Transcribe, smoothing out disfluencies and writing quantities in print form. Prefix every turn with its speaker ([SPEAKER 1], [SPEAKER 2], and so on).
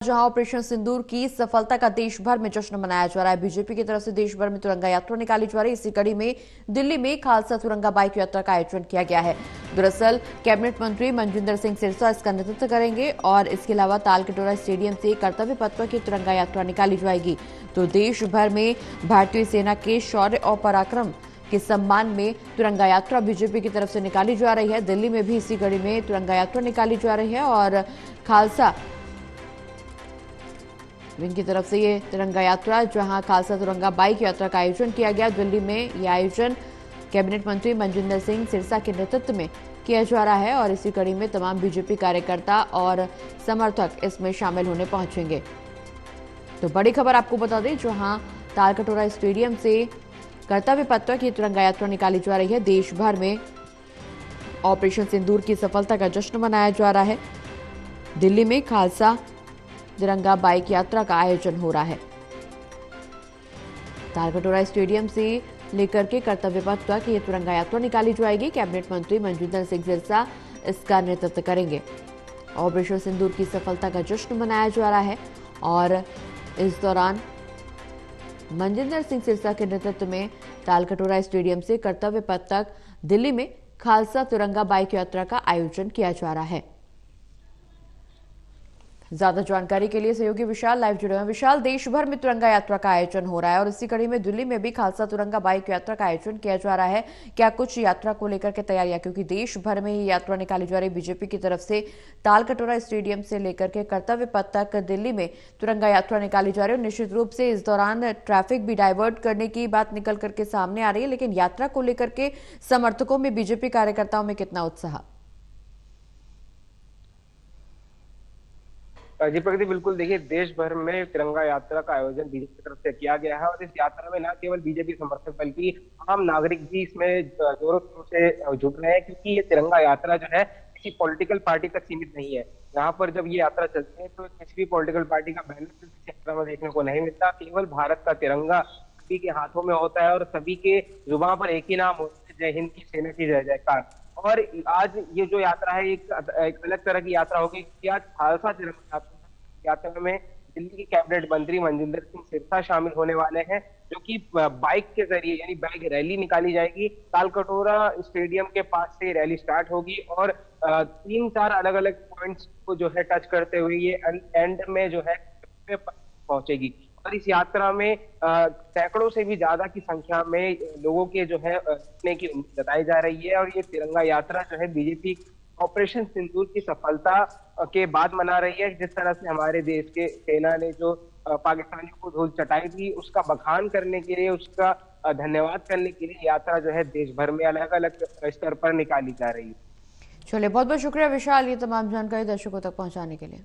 [SPEAKER 1] जहां ऑपरेशन सिंदूर की सफलता का देश भर में जश्न मनाया जा रहा है। बीजेपी की तरफ से देश भर में तिरंगा यात्रा निकाली जा रही है। इसी कड़ी में दिल्ली में खालसा तिरंगा बाइक यात्रा का आयोजन किया गया है। दरअसल कैबिनेट मंत्री मनजिंदर सिंह सिरसा इसका नेतृत्व करेंगे और इसके अलावा तालकटोरा स्टेडियम से कर्तव्य पथ पर की तिरंगा यात्रा निकाली जाएगी। तो देश भर में भारतीय सेना के शौर्य और पराक्रम के सम्मान में तिरंगा यात्रा बीजेपी की तरफ से निकाली जा रही है। दिल्ली में भी इसी कड़ी में तिरंगा यात्रा निकाली जा रही है और खालसा इनकी तरफ से ये तिरंगा यात्रा, जहां खालसा तिरंगा बाइक यात्रा का आयोजन किया गया। दिल्ली में यह आयोजन कैबिनेट मंत्री मनजिंदर सिंह सिरसा के नेतृत्व में किया जा रहा है और इसी कड़ी में तमाम बीजेपी कार्यकर्ता और समर्थक इसमें शामिल होने पहुंचेंगे। तो बड़ी खबर आपको बता दें, जहां तालकटोरा स्टेडियम से कर्तव्य पथ पर की तिरंगा यात्रा निकाली जा रही है। देश भर में ऑपरेशन सिंदूर की सफलता का जश्न मनाया जा रहा है। दिल्ली में खालसा तिरंगा बाइक यात्रा का आयोजन हो रहा है। तालकटोरा स्टेडियम से लेकर के कर्तव्य पथ तक ये तिरंगा यात्रा निकाली जाएगी। कैबिनेट मंत्री मनजिंदर सिंह सिरसा इसका नेतृत्व करेंगे। ऑपरेशन सिंदूर की सफलता का जश्न मनाया जा रहा है और इस दौरान मनजिंदर सिंह सिरसा के नेतृत्व में तालकटोरा स्टेडियम से कर्तव्य पथ तक दिल्ली में खालसा तिरंगा बाइक यात्रा का आयोजन किया जा रहा है। ज्यादा जानकारी के लिए सहयोगी विशाल लाइव जुड़े हैं। विशाल, देश भर में तिरंगा यात्रा का आयोजन हो रहा है और इसी कड़ी में दिल्ली में भी खालसा तिरंगा बाइक यात्रा का आयोजन किया जा रहा है। क्या कुछ यात्रा को लेकर के तैयारियां, क्योंकि देश भर में ये यात्रा निकाली जा रही बीजेपी की तरफ से तालकटोरा स्टेडियम से लेकर के कर्तव्य पथ तक दिल्ली में तिरंगा यात्रा निकाली जा रही है। निश्चित रूप से इस दौरान ट्रैफिक भी डाइवर्ट करने की बात निकल करके सामने आ रही है, लेकिन यात्रा को लेकर के समर्थकों में, बीजेपी कार्यकर्ताओं में कितना उत्साह?
[SPEAKER 2] जी प्रगति, बिल्कुल। देखिए, देश भर में तिरंगा यात्रा का आयोजन बीजेपी की तरफ से किया गया है और इस यात्रा में न केवल बीजेपी समर्थक बल्कि आम नागरिक भी इसमें जोरों शोरों से जुड़ रहे हैं, क्योंकि ये तिरंगा यात्रा जो है किसी पॉलिटिकल पार्टी तक सीमित नहीं है। यहाँ पर जब ये यात्रा चलती है तो किसी भी पॉलिटिकल पार्टी का बैनर इस यात्रा में देखने को नहीं मिलता। केवल भारत का तिरंगा सभी के हाथों में होता है और सभी के जुबान पर एक ही नाम होता है, जय हिंद की सेना की जय जयकार। और आज ये जो यात्रा है एक अलग तरह की यात्रा होगी, क्योंकि आज खालसा तिरंगा यात्रा में दिल्ली के कैबिनेट मंत्री मनजिंदर सिंह सिरसा शामिल होने वाले हैं, जो कि बाइक के जरिए यानी बाइक रैली निकाली जाएगी। तालकटोरा स्टेडियम के पास से रैली स्टार्ट होगी और 3-4 अलग अलग पॉइंट्स को जो है टच करते हुए ये एंड में जो है पहुंचेगी। और इस यात्रा में सैकड़ों से भी ज्यादा की संख्या में लोगों के जो है जुटने की उम्मीद जताई जा रही है। और ये तिरंगा यात्रा जो है बीजेपी ऑपरेशन सिंदूर की सफलता के बाद मना रही है। जिस तरह से हमारे देश के सेना ने जो पाकिस्तानियों को धूल चटाई थी, उसका बखान करने के लिए, उसका धन्यवाद करने के लिए यात्रा जो है देश भर में अलग अलग स्तर पर निकाली जा रही है।
[SPEAKER 1] चलिए, बहुत बहुत शुक्रिया विशाल, ये तमाम जानकारी दर्शकों तक पहुंचाने के लिए।